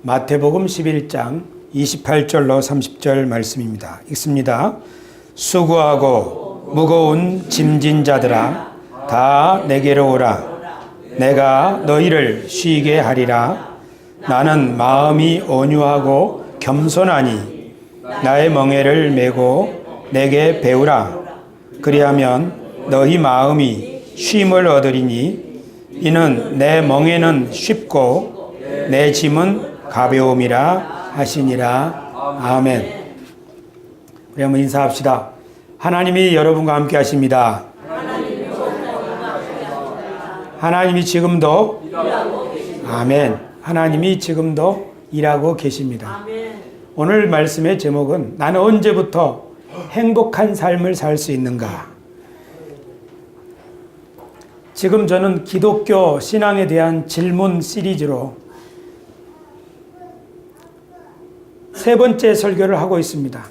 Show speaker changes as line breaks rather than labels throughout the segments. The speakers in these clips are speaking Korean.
마태복음 11장 28절로 30절 말씀입니다. 읽습니다. 수고하고 무거운 짐진 자들아 다 내게로 오라. 내가 너희를 쉬게 하리라. 나는 마음이 온유하고 겸손하니 나의 멍에를 메고 내게 배우라. 그리하면 너희 마음이 쉼을 얻으리니 이는 내 멍에는 쉽고 내 짐은 가벼움이라 하시니라. 아멘. 우리 한번 인사합시다. 하나님이 여러분과 함께 하십니다. 하나님이 지금도 아멘. 하나님이 지금도 일하고 계십니다. 오늘 말씀의 제목은 나는 언제부터 행복한 삶을 살 수 있는가? 지금 저는 기독교 신앙에 대한 질문 시리즈로 세 번째 설교를 하고 있습니다.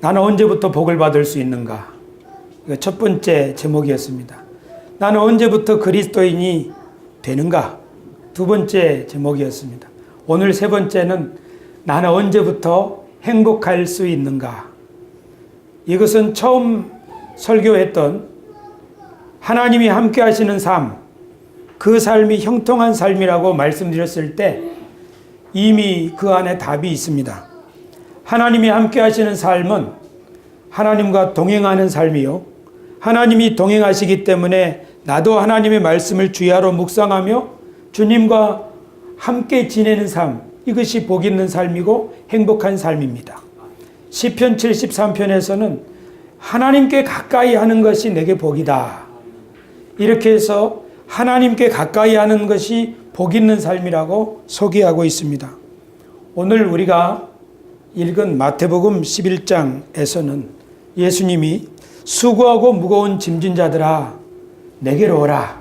나는 언제부터 복을 받을 수 있는가? 이거 첫 번째 제목이었습니다. 나는 언제부터 그리스도인이 되는가? 두 번째 제목이었습니다. 오늘 세 번째는 나는 언제부터 행복할 수 있는가? 이것은 처음 설교했던 하나님이 함께 하시는 삶, 그 삶이 형통한 삶이라고 말씀드렸을 때 이미 그 안에 답이 있습니다. 하나님이 함께 하시는 삶은 하나님과 동행하는 삶이요. 하나님이 동행하시기 때문에 나도 하나님의 말씀을 주야로 묵상하며 주님과 함께 지내는 삶, 이것이 복 있는 삶이고 행복한 삶입니다. 시편 73편에서는 하나님께 가까이 하는 것이 내게 복이다. 이렇게 해서 하나님께 가까이 하는 것이 복 있는 삶이라고 소개하고 있습니다. 오늘 우리가 읽은 마태복음 11장에서는 예수님이 수고하고 무거운 짐진 자들아 내게로 오라.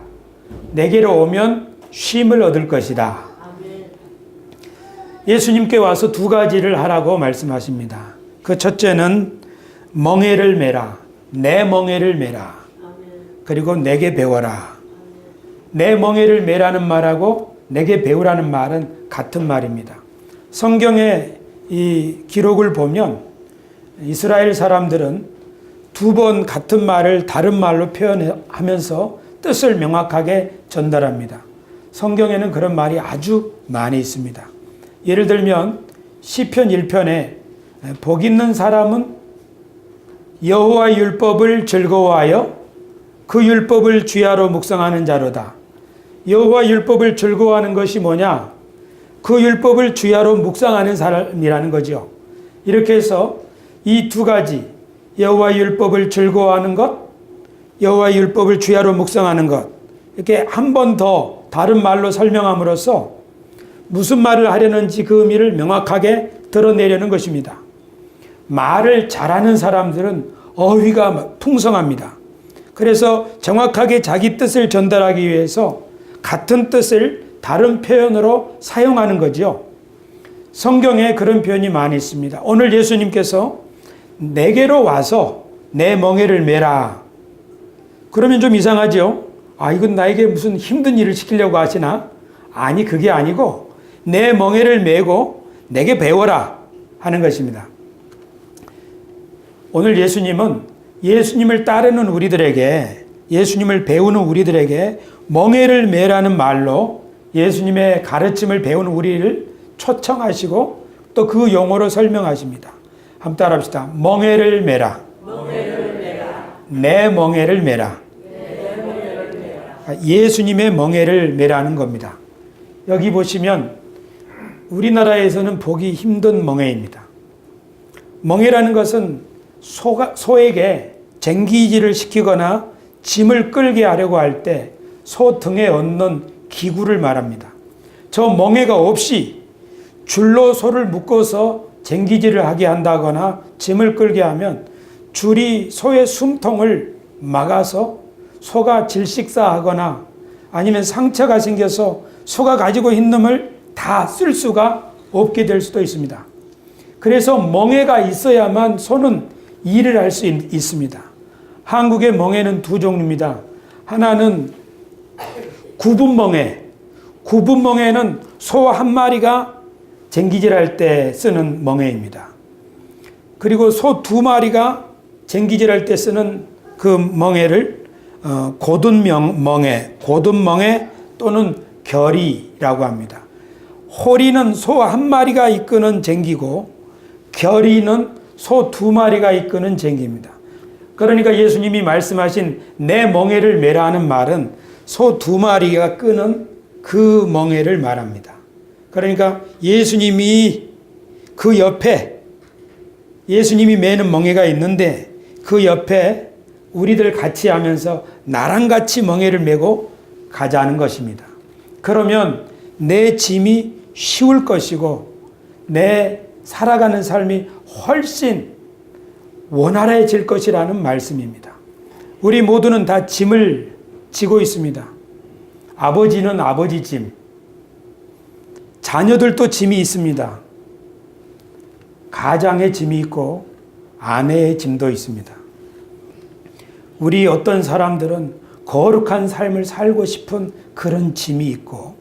내게로 오면 쉼을 얻을 것이다. 예수님께 와서 두 가지를 하라고 말씀하십니다. 그 첫째는 멍에를 메라. 내 멍에를 메라. 그리고 내게 배워라. 내 멍에를 메라는 말하고 내게 배우라는 말은 같은 말입니다. 성경의 이 기록을 보면 이스라엘 사람들은 두 번 같은 말을 다른 말로 표현하면서 뜻을 명확하게 전달합니다. 성경에는 그런 말이 아주 많이 있습니다. 예를 들면 시편 1편에 복 있는 사람은 여호와의 율법을 즐거워하여 그 율법을 주야로 묵상하는 자로다. 여호와 율법을 즐거워하는 것이 뭐냐? 그 율법을 주야로 묵상하는 사람이라는 거죠. 이렇게 해서 이 두 가지, 여호와 율법을 즐거워하는 것, 여호와 율법을 주야로 묵상하는 것, 이렇게 한 번 더 다른 말로 설명함으로써 무슨 말을 하려는지 그 의미를 명확하게 드러내려는 것입니다. 말을 잘하는 사람들은 어휘가 풍성합니다. 그래서 정확하게 자기 뜻을 전달하기 위해서 같은 뜻을 다른 표현으로 사용하는 거죠. 성경에 그런 표현이 많이 있습니다. 오늘 예수님께서 내게로 와서 내 멍에를 메라. 그러면 좀 이상하죠? 아, 이건 나에게 무슨 힘든 일을 시키려고 하시나? 아니, 그게 아니고 내 멍에를 메고 내게 배워라 하는 것입니다. 오늘 예수님은 예수님을 따르는 우리들에게, 예수님을 배우는 우리들에게 멍에를 메라는 말로 예수님의 가르침을 배우는 우리를 초청하시고 또 그 용어로 설명하십니다. 한번 따라합시다. 멍에를 메라. 내 멍에를 메라. 예수님의 멍에를 메라는 겁니다. 여기 보시면 우리나라에서는 보기 힘든 멍에입니다. 멍에라는 것은 소에게 쟁기질을 시키거나 짐을 끌게 하려고 할 때 소 등에 얹는 기구를 말합니다. 저 멍에가 없이 줄로 소를 묶어서 쟁기질을 하게 한다거나 짐을 끌게 하면 줄이 소의 숨통을 막아서 소가 질식사하거나 아니면 상처가 생겨서 소가 가지고 있는 놈을 다 쓸 수가 없게 될 수도 있습니다. 그래서 멍에가 있어야만 소는 일을 할 수 있습니다. 한국의 멍에는 두 종류입니다. 하나는 구분멍에, 구분멍에는 소 한 마리가 쟁기질할 때 쓰는 멍에입니다. 그리고 소 두 마리가 쟁기질할 때 쓰는 그 멍에를 고든멍에 또는 결이라고 합니다. 호리는 소 한 마리가 이끄는 쟁기고 결이는 소 두 마리가 이끄는 쟁기입니다. 그러니까 예수님이 말씀하신 내 멍에를 메라 하는 말은 소 두 마리가 끄는 그 멍에를 말합니다. 그러니까 예수님이 그 옆에 예수님이 매는 멍에가 있는데 그 옆에 우리들 같이 하면서 나랑 같이 멍에를 메고 가자는 것입니다. 그러면 내 짐이 쉬울 것이고 내 살아가는 삶이 훨씬 원활해질 것이라는 말씀입니다. 우리 모두는 다 짐을 지고 있습니다. 아버지는 아버지 짐, 자녀들도 짐이 있습니다. 가장의 짐이 있고 아내의 짐도 있습니다. 우리 어떤 사람들은 거룩한 삶을 살고 싶은 그런 짐이 있고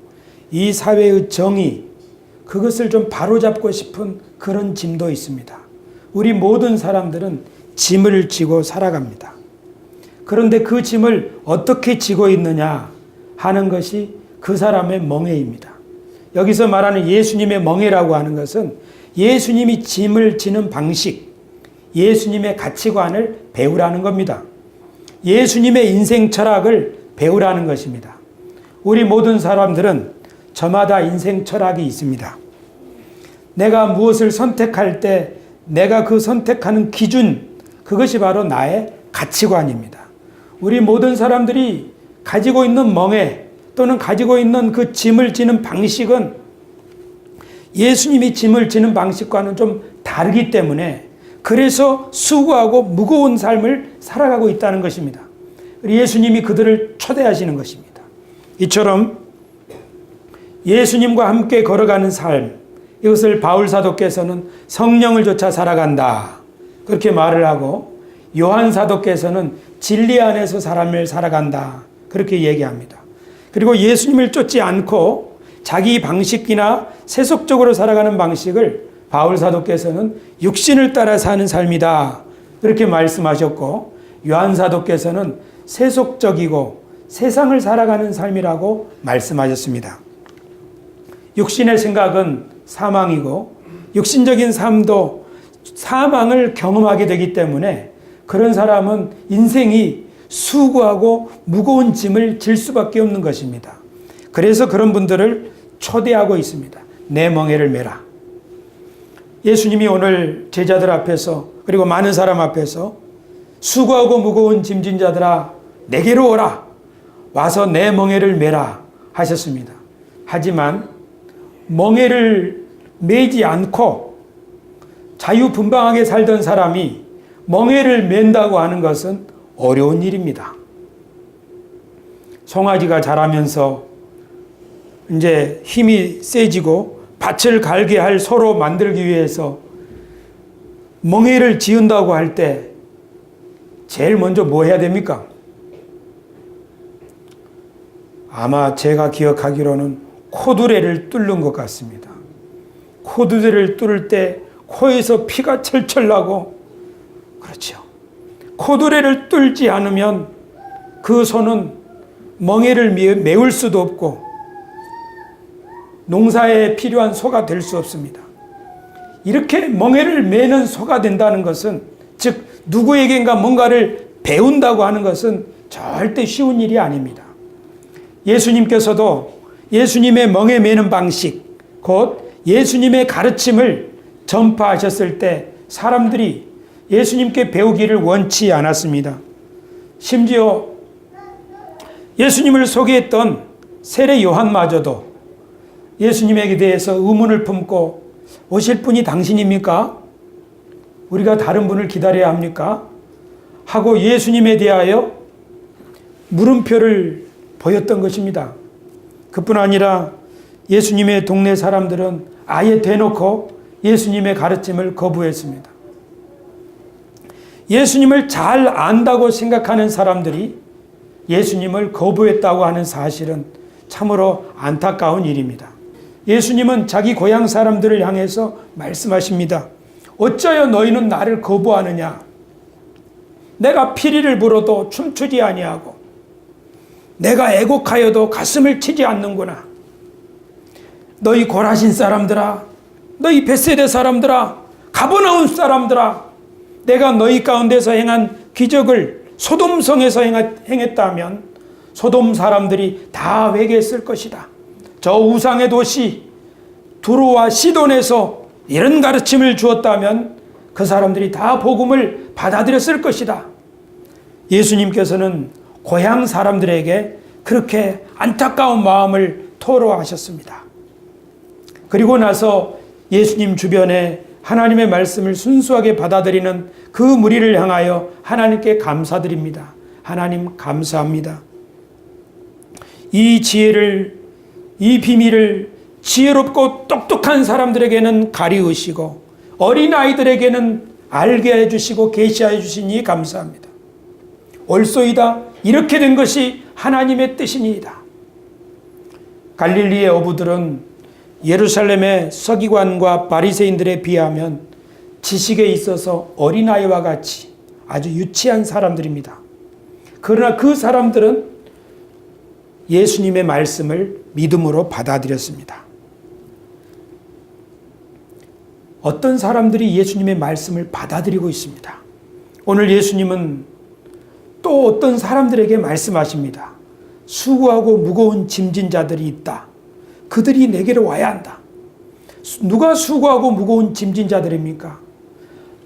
이 사회의 정의, 그것을 좀 바로잡고 싶은 그런 짐도 있습니다. 우리 모든 사람들은 짐을 지고 살아갑니다. 그런데 그 짐을 어떻게 지고 있느냐 하는 것이 그 사람의 멍에입니다. 여기서 말하는 예수님의 멍에라고 하는 것은 예수님이 짐을 지는 방식, 예수님의 가치관을 배우라는 겁니다. 예수님의 인생 철학을 배우라는 것입니다. 우리 모든 사람들은 저마다 인생 철학이 있습니다. 내가 무엇을 선택할 때 내가 그 선택하는 기준, 그것이 바로 나의 가치관입니다. 우리 모든 사람들이 가지고 있는 멍에 또는 가지고 있는 그 짐을 지는 방식은 예수님이 짐을 지는 방식과는 좀 다르기 때문에 그래서 수고하고 무거운 삶을 살아가고 있다는 것입니다. 예수님이 그들을 초대하시는 것입니다. 이처럼 예수님과 함께 걸어가는 삶, 이것을 바울 사도께서는 성령을 쫓아 살아간다, 그렇게 말을 하고 요한 사도께서는 진리 안에서 삶을 살아간다, 그렇게 얘기합니다. 그리고 예수님을 쫓지 않고 자기 방식이나 세속적으로 살아가는 방식을 바울 사도께서는 육신을 따라 사는 삶이다, 그렇게 말씀하셨고 요한 사도께서는 세속적이고 세상을 살아가는 삶이라고 말씀하셨습니다. 육신의 생각은 사망이고 육신적인 삶도 사망을 경험하게 되기 때문에 그런 사람은 인생이 수고하고 무거운 짐을 질 수밖에 없는 것입니다. 그래서 그런 분들을 초대하고 있습니다. 내 멍에를 메라. 예수님이 오늘 제자들 앞에서 그리고 많은 사람 앞에서 수고하고 무거운 짐진 자들아 내게로 오라, 와서 내 멍에를 메라 하셨습니다. 하지만 멍에를 메지 않고 자유분방하게 살던 사람이 멍에를 맨다고 하는 것은 어려운 일입니다. 송아지가 자라면서 이제 힘이 세지고 밭을 갈게 할 소로 만들기 위해서 멍에를 지은다고 할 때 제일 먼저 뭐 해야 됩니까? 아마 제가 기억하기로는 코두레를 뚫는 것 같습니다. 코두레를 뚫을 때 코에서 피가 철철 나고, 그렇죠. 코두레를 뚫지 않으면 그 소는 멍에를 메울 수도 없고 농사에 필요한 소가 될 수 없습니다. 이렇게 멍에를 메는 소가 된다는 것은, 즉 누구에겐가 뭔가를 배운다고 하는 것은 절대 쉬운 일이 아닙니다. 예수님께서도 예수님의 멍에 메는 방식, 곧 예수님의 가르침을 전파하셨을 때 사람들이 예수님께 배우기를 원치 않았습니다. 심지어 예수님을 소개했던 세례 요한마저도 예수님에게 대해서 의문을 품고 오실 분이 당신입니까? 우리가 다른 분을 기다려야 합니까? 하고 예수님에 대하여 물음표를 보였던 것입니다. 그뿐 아니라 예수님의 동네 사람들은 아예 대놓고 예수님의 가르침을 거부했습니다. 예수님을 잘 안다고 생각하는 사람들이 예수님을 거부했다고 하는 사실은 참으로 안타까운 일입니다. 예수님은 자기 고향 사람들을 향해서 말씀하십니다. 어찌하여 너희는 나를 거부하느냐? 내가 피리를 불어도 춤추지 아니하고 내가 애곡하여도 가슴을 치지 않는구나. 너희 고라신 사람들아, 너희 벳세다 사람들아, 가버나움 사람들아, 내가 너희 가운데서 행한 기적을 소돔성에서 행했다면 소돔 사람들이 다 회개했을 것이다. 저 우상의 도시 두로와 시돈에서 이런 가르침을 주었다면 그 사람들이 다 복음을 받아들였을 것이다. 예수님께서는 고향 사람들에게 그렇게 안타까운 마음을 토로하셨습니다. 그리고 나서 예수님 주변에 하나님의 말씀을 순수하게 받아들이는 그 무리를 향하여 하나님께 감사드립니다. 하나님 감사합니다. 이 지혜를, 이 비밀을 지혜롭고 똑똑한 사람들에게는 가리우시고 어린아이들에게는 알게 해주시고 계시하여 주시니 감사합니다. 옳소이다. 이렇게 된 것이 하나님의 뜻이니이다. 갈릴리의 어부들은 예루살렘의 서기관과 바리새인들에 비하면 지식에 있어서 어린아이와 같이 아주 유치한 사람들입니다. 그러나 그 사람들은 예수님의 말씀을 믿음으로 받아들였습니다. 어떤 사람들이 예수님의 말씀을 받아들이고 있습니다. 오늘 예수님은 또 어떤 사람들에게 말씀하십니다. 수고하고 무거운 짐진 자들이 있다. 그들이 내게로 와야 한다. 누가 수고하고 무거운 짐진 자들입니까?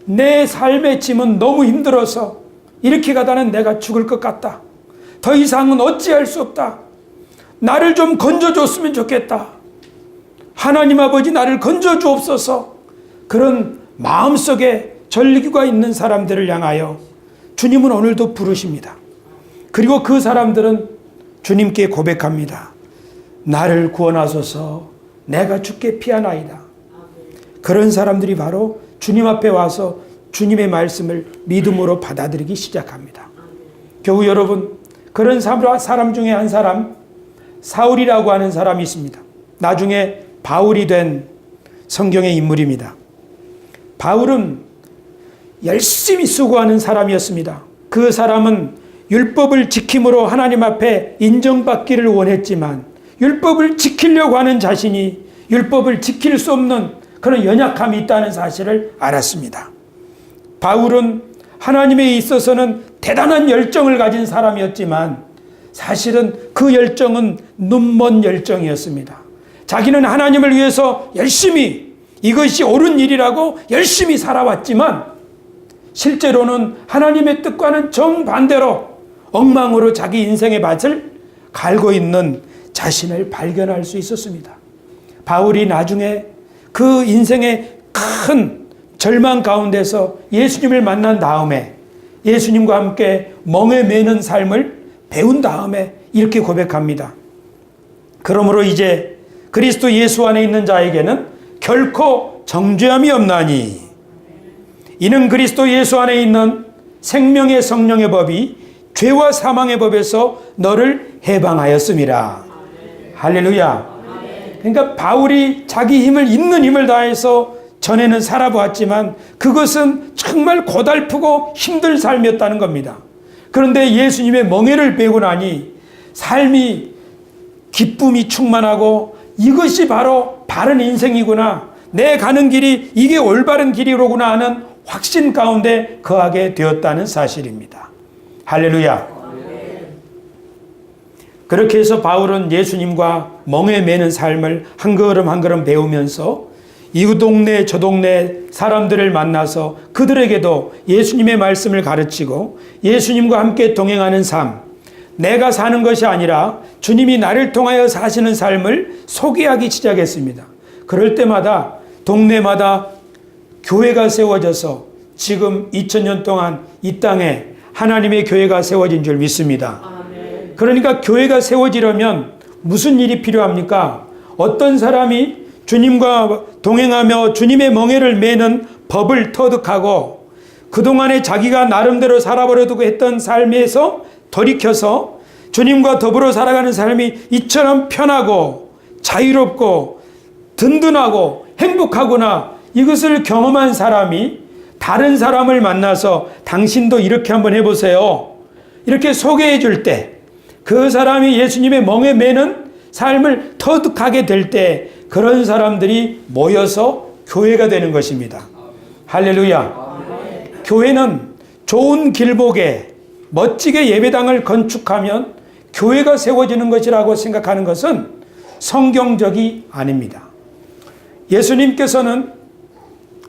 내 삶의 짐은 너무 힘들어서 이렇게 가다는 내가 죽을 것 같다. 더 이상은 어찌할 수 없다. 나를 좀 건져줬으면 좋겠다. 하나님 아버지 나를 건져주옵소서. 그런 마음속에 절기가 있는 사람들을 향하여 주님은 오늘도 부르십니다. 그리고 그 사람들은 주님께 고백합니다. 나를 구원하소서. 내가 주께 피하나이다. 그런 사람들이 바로 주님 앞에 와서 주님의 말씀을 믿음으로 받아들이기 시작합니다. 겨우 여러분, 그런 사람 중에 한 사람, 사울이라고 하는 사람이 있습니다. 나중에 바울이 된 성경의 인물입니다. 바울은 열심히 수고하는 사람이었습니다. 그 사람은 율법을 지킴으로 하나님 앞에 인정받기를 원했지만 율법을 지키려고 하는 자신이 율법을 지킬 수 없는 그런 연약함이 있다는 사실을 알았습니다. 바울은 하나님에 있어서는 대단한 열정을 가진 사람이었지만 사실은 그 열정은 눈먼 열정이었습니다. 자기는 하나님을 위해서 열심히 이것이 옳은 일이라고 열심히 살아왔지만 실제로는 하나님의 뜻과는 정반대로 엉망으로 자기 인생의 밭을 갈고 있는 자신을 발견할 수 있었습니다. 바울이 나중에 그 인생의 큰 절망 가운데서 예수님을 만난 다음에 예수님과 함께 멍에 매는 삶을 배운 다음에 이렇게 고백합니다. 그러므로 이제 그리스도 예수 안에 있는 자에게는 결코 정죄함이 없나니 이는 그리스도 예수 안에 있는 생명의 성령의 법이 죄와 사망의 법에서 너를 해방하였음이라. 할렐루야. 그러니까 바울이 자기 힘을 있는 힘을 다해서 전에는 살아보았지만 그것은 정말 고달프고 힘든 삶이었다는 겁니다. 그런데 예수님의 멍에를 베고 나니 삶이 기쁨이 충만하고 이것이 바로 바른 인생이구나. 내 가는 길이 이게 올바른 길이로구나 하는 확신 가운데 거하게 되었다는 사실입니다. 할렐루야. 그렇게 해서 바울은 예수님과 멍에 매는 삶을 한 걸음 한 걸음 배우면서 이 동네 저 동네 사람들을 만나서 그들에게도 예수님의 말씀을 가르치고 예수님과 함께 동행하는 삶, 내가 사는 것이 아니라 주님이 나를 통하여 사시는 삶을 소개하기 시작했습니다. 그럴 때마다 동네마다 교회가 세워져서 지금 2000년 동안 이 땅에 하나님의 교회가 세워진 줄 믿습니다. 그러니까 교회가 세워지려면 무슨 일이 필요합니까? 어떤 사람이 주님과 동행하며 주님의 멍에를 매는 법을 터득하고 그동안에 자기가 나름대로 살아보려고 했던 삶에서 돌이켜서 주님과 더불어 살아가는 삶이 이처럼 편하고 자유롭고 든든하고 행복하구나, 이것을 경험한 사람이 다른 사람을 만나서 당신도 이렇게 한번 해보세요, 이렇게 소개해 줄 때, 그 사람이 예수님의 멍에 매는 삶을 터득하게 될 때 그런 사람들이 모여서 교회가 되는 것입니다. 할렐루야. 교회는 좋은 길목에 멋지게 예배당을 건축하면 교회가 세워지는 것이라고 생각하는 것은 성경적이 아닙니다. 예수님께서는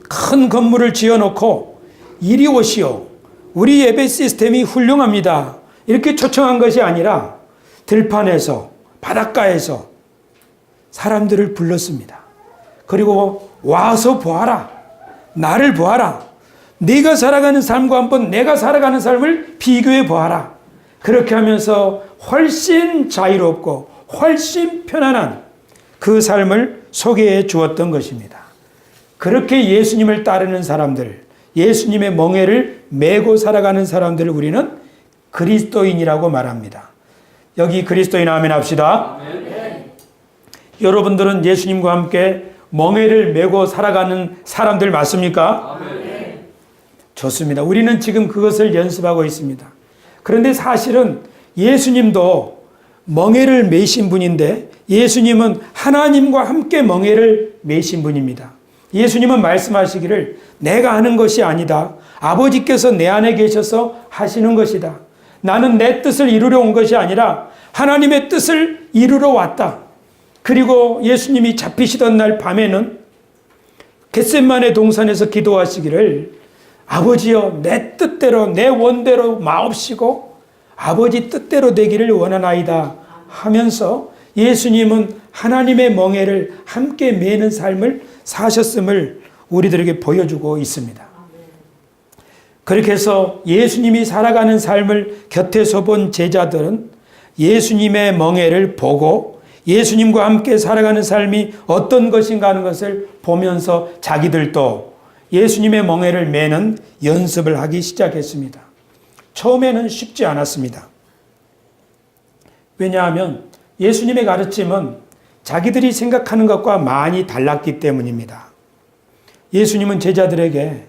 큰 건물을 지어놓고 이리 오시오, 우리 예배 시스템이 훌륭합니다, 이렇게 초청한 것이 아니라 들판에서, 바닷가에서 사람들을 불렀습니다. 그리고 와서 보아라, 나를 보아라, 네가 살아가는 삶과 한번 내가 살아가는 삶을 비교해 보아라. 그렇게 하면서 훨씬 자유롭고 훨씬 편안한 그 삶을 소개해 주었던 것입니다. 그렇게 예수님을 따르는 사람들, 예수님의 멍에를 메고 살아가는 사람들을 우리는 그리스도인이라고 말합니다. 여기 그리스도인 아멘 합시다. 아멘. 여러분들은 예수님과 함께 멍에를 메고 살아가는 사람들 맞습니까? 아멘. 좋습니다. 우리는 지금 그것을 연습하고 있습니다. 그런데 사실은 예수님도 멍에를 메신 분인데, 예수님은 하나님과 함께 멍에를 메신 분입니다. 예수님은 말씀하시기를 내가 하는 것이 아니다, 아버지께서 내 안에 계셔서 하시는 것이다. 나는 내 뜻을 이루러 온 것이 아니라 하나님의 뜻을 이루러 왔다. 그리고 예수님이 잡히시던 날 밤에는 겟세마네 동산에서 기도하시기를 아버지여, 내 뜻대로 내 원대로 마옵시고 아버지 뜻대로 되기를 원하나이다 하면서 예수님은 하나님의 멍에를 함께 메는 삶을 사셨음을 우리들에게 보여주고 있습니다. 그렇게 해서 예수님이 살아가는 삶을 곁에서 본 제자들은 예수님의 멍에를 보고 예수님과 함께 살아가는 삶이 어떤 것인가 하는 것을 보면서 자기들도 예수님의 멍에를 매는 연습을 하기 시작했습니다. 처음에는 쉽지 않았습니다. 왜냐하면 예수님의 가르침은 자기들이 생각하는 것과 많이 달랐기 때문입니다. 예수님은 제자들에게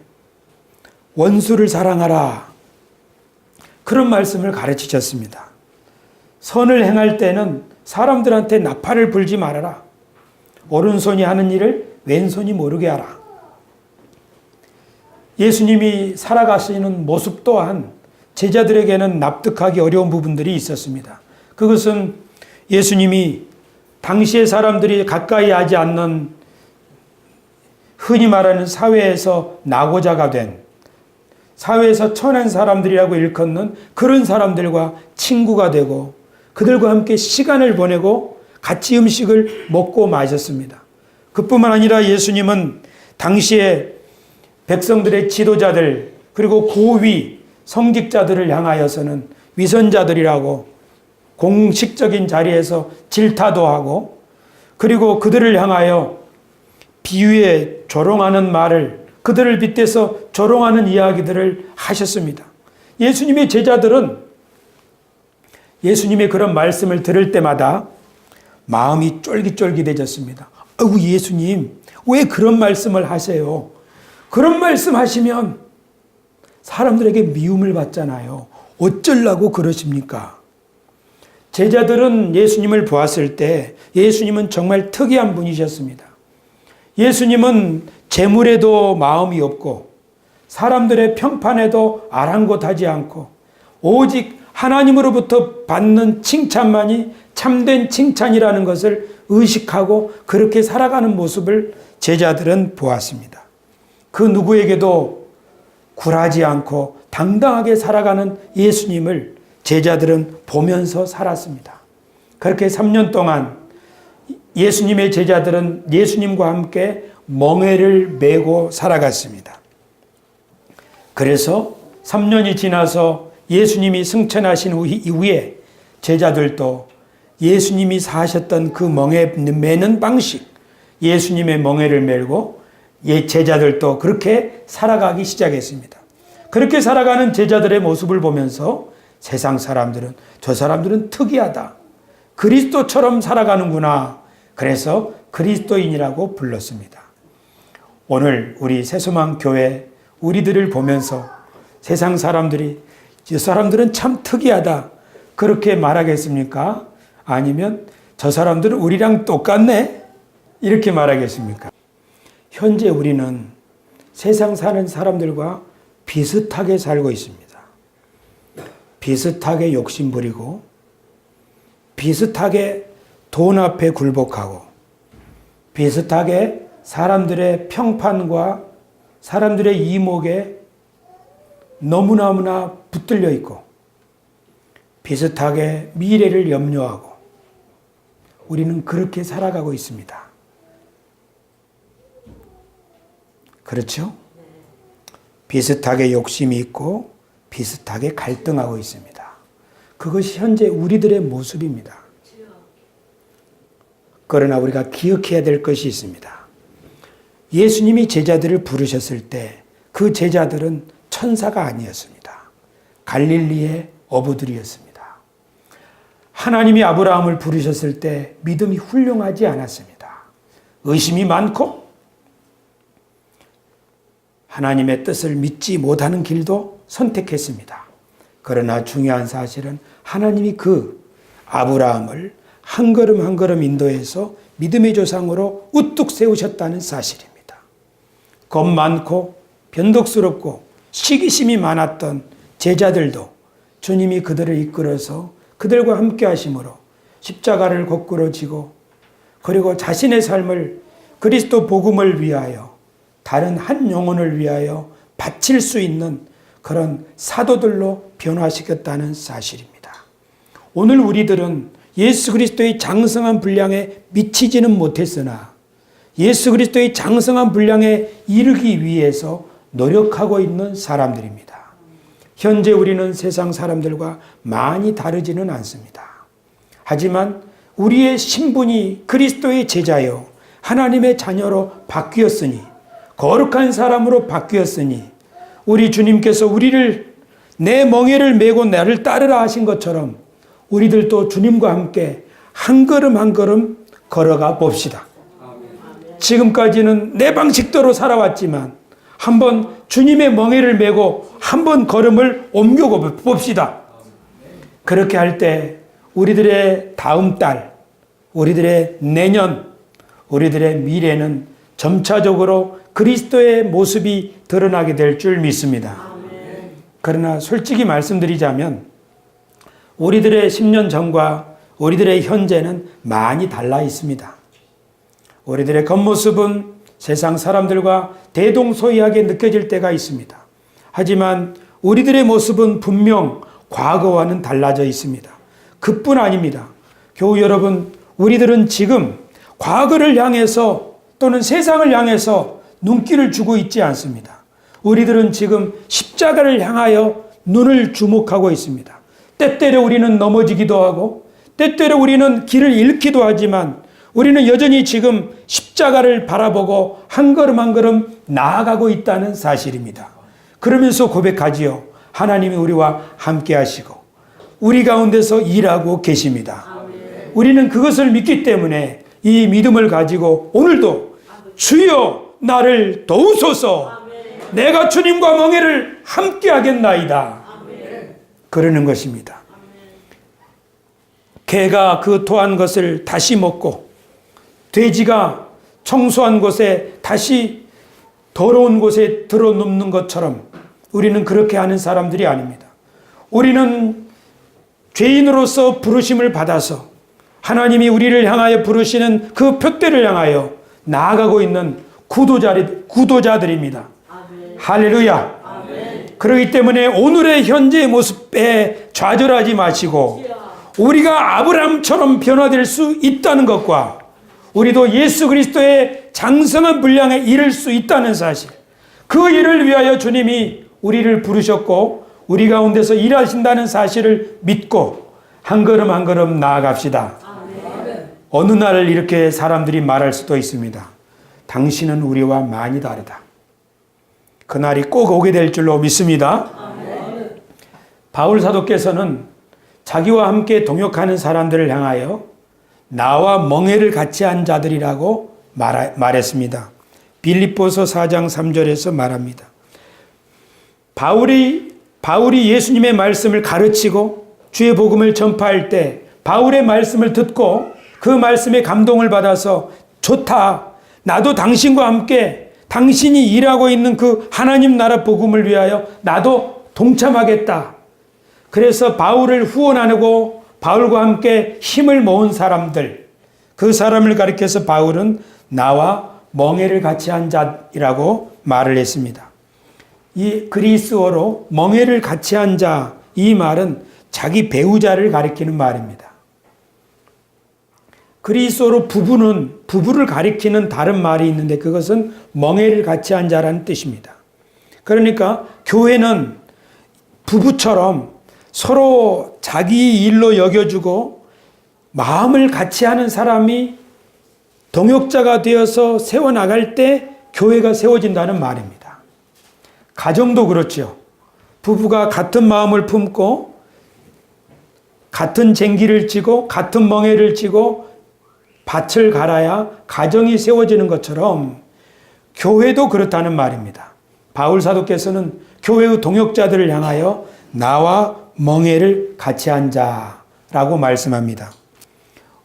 원수를 사랑하라, 그런 말씀을 가르치셨습니다. 선을 행할 때는 사람들한테 나팔을 불지 말아라. 오른손이 하는 일을 왼손이 모르게 하라. 예수님이 살아가시는 모습 또한 제자들에게는 납득하기 어려운 부분들이 있었습니다. 그것은 예수님이 당시의 사람들이 가까이 하지 않는, 흔히 말하는 사회에서 낙오자가 된, 사회에서 천한 사람들이라고 일컫는 그런 사람들과 친구가 되고 그들과 함께 시간을 보내고 같이 음식을 먹고 마셨습니다. 그뿐만 아니라 예수님은 당시에 백성들의 지도자들, 그리고 고위 성직자들을 향하여서는 위선자들이라고 공식적인 자리에서 질타도 하고, 그리고 그들을 향하여 비유에 조롱하는 말을, 그들을 빗대서 조롱하는 이야기들을 하셨습니다. 예수님의 제자들은 예수님의 그런 말씀을 들을 때마다 마음이 쫄깃쫄깃해졌습니다. 아이고, 예수님 왜 그런 말씀을 하세요? 그런 말씀 하시면 사람들에게 미움을 받잖아요. 어쩌려고 그러십니까? 제자들은 예수님을 보았을 때 예수님은 정말 특이한 분이셨습니다. 예수님은 재물에도 마음이 없고 사람들의 평판에도 아랑곳하지 않고 오직 하나님으로부터 받는 칭찬만이 참된 칭찬이라는 것을 의식하고 그렇게 살아가는 모습을 제자들은 보았습니다. 그 누구에게도 굴하지 않고 당당하게 살아가는 예수님을 제자들은 보면서 살았습니다. 그렇게 3년 동안 예수님의 제자들은 예수님과 함께 멍에를 메고 살아갔습니다. 그래서 3년이 지나서 예수님이 승천하신 이후에 제자들도 예수님이 사셨던 그 멍에 메는 방식, 예수님의 멍에를 메고 제자들도 그렇게 살아가기 시작했습니다. 그렇게 살아가는 제자들의 모습을 보면서 세상 사람들은 저 사람들은 특이하다. 그리스도처럼 살아가는구나. 그래서 그리스도인이라고 불렀습니다. 오늘 우리 새소망 교회 우리들을 보면서 세상 사람들이 저 사람들은 참 특이하다. 그렇게 말하겠습니까? 아니면 저 사람들은 우리랑 똑같네? 이렇게 말하겠습니까? 현재 우리는 세상 사는 사람들과 비슷하게 살고 있습니다. 비슷하게 욕심 부리고 비슷하게 돈 앞에 굴복하고 비슷하게 사람들의 평판과 사람들의 이목에 너무너무나 붙들려 있고 비슷하게 미래를 염려하고 우리는 그렇게 살아가고 있습니다. 그렇죠? 비슷하게 욕심이 있고 비슷하게 갈등하고 있습니다. 그것이 현재 우리들의 모습입니다. 그러나 우리가 기억해야 될 것이 있습니다. 예수님이 제자들을 부르셨을 때 그 제자들은 천사가 아니었습니다. 갈릴리의 어부들이었습니다. 하나님이 아브라함을 부르셨을 때 믿음이 훌륭하지 않았습니다. 의심이 많고 하나님의 뜻을 믿지 못하는 길도 선택했습니다. 그러나 중요한 사실은 하나님이 그 아브라함을 한 걸음 한 걸음 인도해서 믿음의 조상으로 우뚝 세우셨다는 사실입니다. 겁 많고 변덕스럽고 시기심이 많았던 제자들도 주님이 그들을 이끌어서 그들과 함께 하심으로 십자가를 거꾸로 지고 그리고 자신의 삶을 그리스도 복음을 위하여 다른 한 영혼을 위하여 바칠 수 있는 그런 사도들로 변화시켰다는 사실입니다. 오늘 우리들은 예수 그리스도의 장성한 분량에 미치지는 못했으나 예수 그리스도의 장성한 분량에 이르기 위해서 노력하고 있는 사람들입니다. 현재 우리는 세상 사람들과 많이 다르지는 않습니다. 하지만 우리의 신분이 그리스도의 제자요 하나님의 자녀로 바뀌었으니 거룩한 사람으로 바뀌었으니 우리 주님께서 우리를 내 멍에를 메고 나를 따르라 하신 것처럼 우리들도 주님과 함께 한 걸음 한 걸음 걸어가 봅시다. 지금까지는 내 방식대로 살아왔지만 한번 주님의 멍에를 메고 한번 걸음을 옮겨 봅시다. 그렇게 할 때 우리들의 다음 달, 우리들의 내년, 우리들의 미래는 점차적으로 그리스도의 모습이 드러나게 될 줄 믿습니다. 그러나 솔직히 말씀드리자면 우리들의 10년 전과 우리들의 현재는 많이 달라 있습니다. 우리들의 겉모습은 세상 사람들과 대동소이하게 느껴질 때가 있습니다. 하지만 우리들의 모습은 분명 과거와는 달라져 있습니다. 그뿐 아닙니다. 교우 여러분, 우리들은 지금 과거를 향해서 또는 세상을 향해서 눈길을 주고 있지 않습니다. 우리들은 지금 십자가를 향하여 눈을 주목하고 있습니다. 때때로 우리는 넘어지기도 하고 때때로 우리는 길을 잃기도 하지만 우리는 여전히 지금 십자가를 바라보고 한 걸음 한 걸음 나아가고 있다는 사실입니다. 그러면서 고백하지요. 하나님이 우리와 함께 하시고 우리 가운데서 일하고 계십니다. 우리는 그것을 믿기 때문에 이 믿음을 가지고 오늘도 주여 나를 도우소서 내가 주님과 멍에를 함께 하겠나이다. 그러는 것입니다. 개가 그 토한 것을 다시 먹고 돼지가 청소한 곳에 다시 더러운 곳에 들어눕는 것처럼 우리는 그렇게 하는 사람들이 아닙니다. 우리는 죄인으로서 부르심을 받아서 하나님이 우리를 향하여 부르시는 그 표대를 향하여 나아가고 있는 구도자들입니다. 아멘. 할렐루야. 아멘. 그렇기 때문에 오늘의 현재의 모습에 좌절하지 마시고 우리가 아브라함처럼 변화될 수 있다는 것과 우리도 예수 그리스도의 장성한 분량에 이를 수 있다는 사실, 그 일을 위하여 주님이 우리를 부르셨고 우리 가운데서 일하신다는 사실을 믿고 한 걸음 한 걸음 나아갑시다. 아멘. 어느 날 이렇게 사람들이 말할 수도 있습니다. 당신은 우리와 많이 다르다. 그날이 꼭 오게 될 줄로 믿습니다. 아멘. 바울 사도께서는 자기와 함께 동역하는 사람들을 향하여 나와 멍에를 같이 한 자들이라고 말했습니다. 빌립보서 4장 3절에서 말합니다. 바울이 예수님의 말씀을 가르치고 주의 복음을 전파할 때 바울의 말씀을 듣고 그 말씀에 감동을 받아서 좋다. 나도 당신과 함께 당신이 일하고 있는 그 하나님 나라 복음을 위하여 나도 동참하겠다. 그래서 바울을 후원하고 바울과 함께 힘을 모은 사람들, 그 사람을 가리켜서 바울은 나와 멍에를 같이 한 자이라고 말을 했습니다. 이 그리스어로 멍에를 같이 한 자, 이 말은 자기 배우자를 가리키는 말입니다. 그리스어로 부부를 가리키는 다른 말이 있는데 그것은 멍에를 같이 한 자라는 뜻입니다. 그러니까 교회는 부부처럼 서로 자기 일로 여겨주고 마음을 같이 하는 사람이 동역자가 되어서 세워나갈 때 교회가 세워진다는 말입니다. 가정도 그렇죠. 부부가 같은 마음을 품고 같은 쟁기를 쥐고 같은 멍에를 쥐고 밭을 갈아야 가정이 세워지는 것처럼 교회도 그렇다는 말입니다. 바울 사도께서는 교회의 동역자들을 향하여 나와 멍에를 같이 한 자라고 말씀합니다.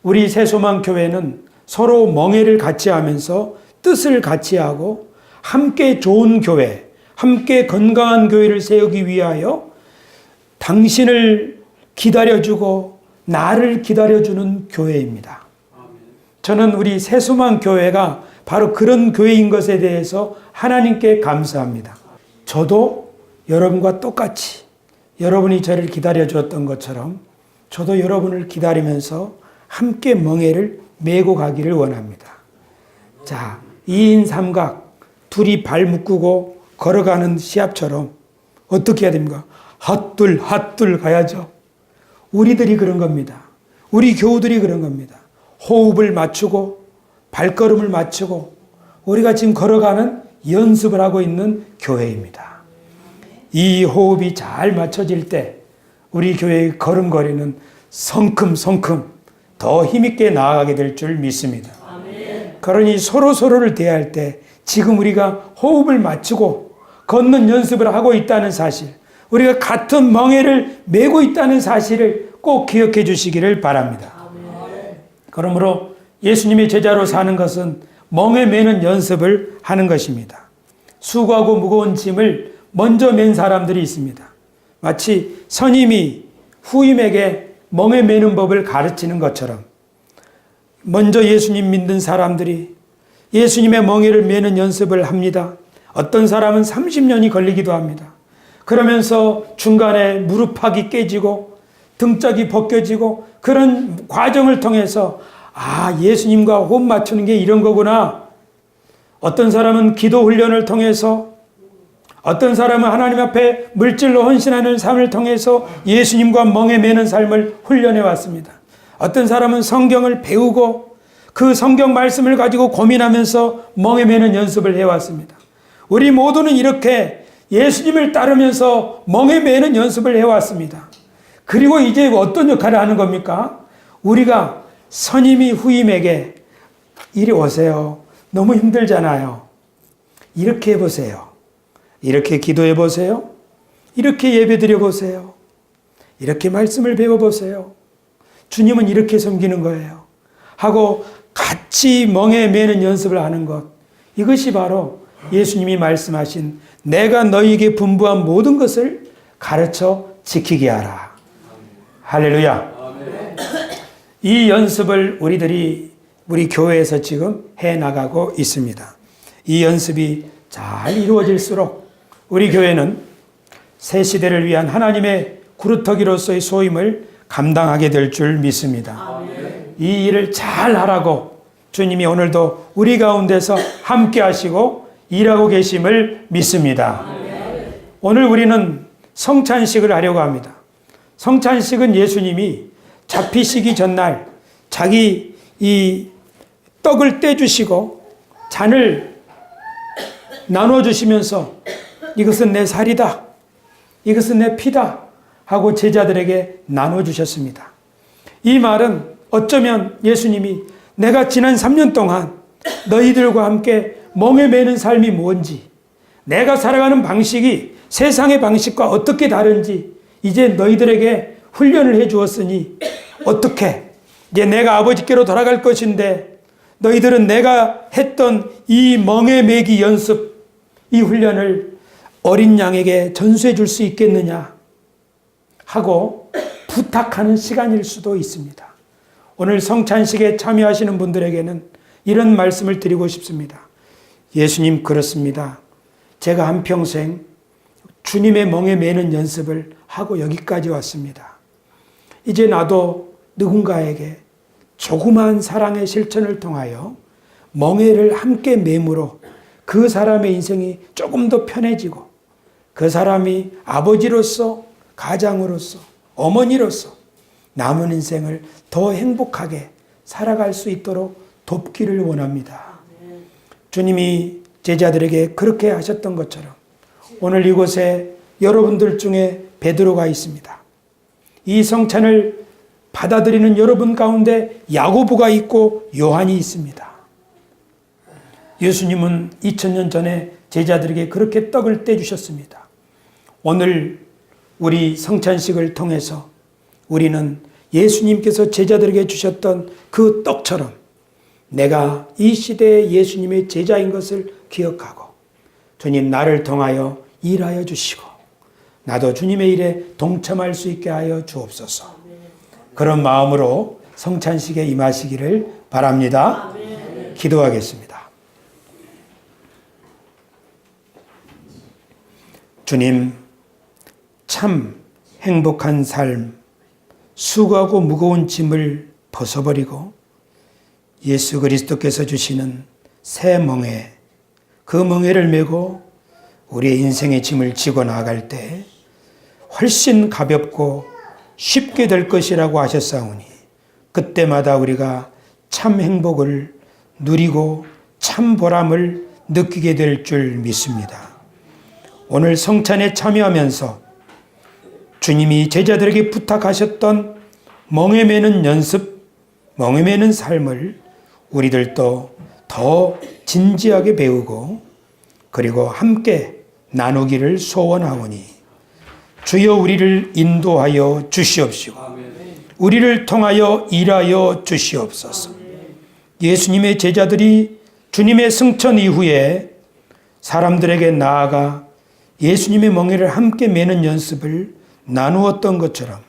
우리 새소망교회는 서로 멍에를 같이 하면서 뜻을 같이 하고 함께 좋은 교회, 함께 건강한 교회를 세우기 위하여 당신을 기다려주고 나를 기다려주는 교회입니다. 저는 우리 새소망교회가 바로 그런 교회인 것에 대해서 하나님께 감사합니다. 저도 여러분과 똑같이 여러분이 저를 기다려주었던 것처럼 저도 여러분을 기다리면서 함께 멍에를 메고 가기를 원합니다. 자, 2인 삼각 둘이 발 묶고 걸어가는 시합처럼 어떻게 해야 됩니까? 핫둘 가야죠. 우리들이 그런 겁니다. 우리 교우들이 그런 겁니다. 호흡을 맞추고 발걸음을 맞추고 우리가 지금 걸어가는 연습을 하고 있는 교회입니다. 이 호흡이 잘 맞춰질 때 우리 교회의 걸음걸이는 성큼성큼 더 힘있게 나아가게 될 줄 믿습니다. 그러니 서로를 대할 때 지금 우리가 호흡을 맞추고 걷는 연습을 하고 있다는 사실, 우리가 같은 멍에를 메고 있다는 사실을 꼭 기억해 주시기를 바랍니다. 그러므로 예수님의 제자로 사는 것은 멍에 매는 연습을 하는 것입니다. 수고하고 무거운 짐을 먼저 맨 사람들이 있습니다. 마치 선임이 후임에게 멍에 매는 법을 가르치는 것처럼 먼저 예수님 믿는 사람들이 예수님의 멍에를 매는 연습을 합니다. 어떤 사람은 30년이 걸리기도 합니다. 그러면서 중간에 무릎팍이 깨지고 등짝이 벗겨지고 그런 과정을 통해서 예수님과 호흡 맞추는 게 이런 거구나. 어떤 사람은 기도 훈련을 통해서, 어떤 사람은 하나님 앞에 물질로 헌신하는 삶을 통해서 예수님과 멍에 매는 삶을 훈련해 왔습니다. 어떤 사람은 성경을 배우고 그 성경 말씀을 가지고 고민하면서 멍에 매는 연습을 해왔습니다. 우리 모두는 이렇게 예수님을 따르면서 멍에 매는 연습을 해왔습니다. 그리고 이제 어떤 역할을 하는 겁니까? 우리가 선임이 후임에게 이리 오세요. 너무 힘들잖아요. 이렇게 해보세요. 이렇게 기도해 보세요. 이렇게 예배 드려 보세요. 이렇게 말씀을 배워 보세요. 주님은 이렇게 섬기는 거예요. 하고 같이 멍에 매는 연습을 하는 것. 이것이 바로 예수님이 말씀하신 내가 너희에게 분부한 모든 것을 가르쳐 지키게 하라. 할렐루야. 이 연습을 우리 교회에서 지금 해나가고 있습니다. 이 연습이 잘 이루어질수록 우리 교회는 새 시대를 위한 하나님의 구루터기로서의 소임을 감당하게 될 줄 믿습니다. 이 일을 잘 하라고 주님이 오늘도 우리 가운데서 함께 하시고 일하고 계심을 믿습니다. 오늘 우리는 성찬식을 하려고 합니다. 성찬식은 예수님이 잡히시기 전날 자기 이 떡을 떼주시고 잔을 나눠주시면서 이것은 내 살이다. 이것은 내 피다. 하고 제자들에게 나눠주셨습니다. 이 말은 어쩌면 예수님이 내가 지난 3년 동안 너희들과 함께 멍에 매는 삶이 뭔지, 내가 살아가는 방식이 세상의 방식과 어떻게 다른지 이제 너희들에게 훈련을 해 주었으니 어떻게 이제 내가 아버지께로 돌아갈 것인데 너희들은 내가 했던 이 멍에 매기 연습, 이 훈련을 어린 양에게 전수해 줄 수 있겠느냐 하고 부탁하는 시간일 수도 있습니다. 오늘 성찬식에 참여하시는 분들에게는 이런 말씀을 드리고 싶습니다. 예수님, 그렇습니다. 제가 한평생 주님의 멍에 매는 연습을 하고 여기까지 왔습니다. 이제 나도 누군가에게 조그마한 사랑의 실천을 통하여 멍에를 함께 매므로 그 사람의 인생이 조금 더 편해지고 그 사람이 아버지로서, 가장으로서, 어머니로서 남은 인생을 더 행복하게 살아갈 수 있도록 돕기를 원합니다. 주님이 제자들에게 그렇게 하셨던 것처럼 오늘 이곳에 여러분들 중에 베드로가 있습니다. 이 성찬을 받아들이는 여러분 가운데 야고보가 있고 요한이 있습니다. 예수님은 2000년 전에 제자들에게 그렇게 떡을 떼주셨습니다. 오늘 우리 성찬식을 통해서 우리는 예수님께서 제자들에게 주셨던 그 떡처럼 내가 이 시대의 예수님의 제자인 것을 기억하고 주님 나를 통하여 일하여 주시고 나도 주님의 일에 동참할 수 있게 하여 주옵소서. 그런 마음으로 성찬식에 임하시기를 바랍니다. 기도하겠습니다. 주님, 참 행복한 삶, 수고하고 무거운 짐을 벗어버리고 예수 그리스도께서 주시는 새 멍에, 그 멍에를 메고 우리의 인생의 짐을 지고 나아갈 때 훨씬 가볍고 쉽게 될 것이라고 하셨사오니 그때마다 우리가 참 행복을 누리고 참 보람을 느끼게 될 줄 믿습니다. 오늘 성찬에 참여하면서 주님이 제자들에게 부탁하셨던 멍에 매는 연습, 멍에 매는 삶을 우리들도 더 진지하게 배우고 그리고 함께 나누기를 소원하오니 주여 우리를 인도하여 주시옵시고 우리를 통하여 일하여 주시옵소서. 예수님의 제자들이 주님의 승천 이후에 사람들에게 나아가 예수님의 멍에를 함께 매는 연습을 나누었던 것처럼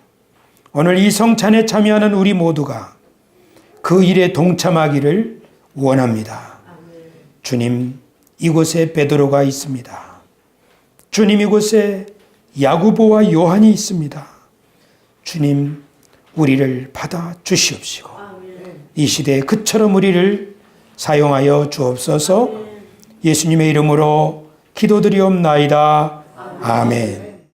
오늘 이 성찬에 참여하는 우리 모두가 그 일에 동참하기를 원합니다. 주님, 이곳에 베드로가 있습니다. 주님, 이곳에 야고보와 요한이 있습니다. 주님, 우리를 받아 주시옵시고 이 시대에 그처럼 우리를 사용하여 주옵소서. 예수님의 이름으로 기도드리옵나이다. 아멘.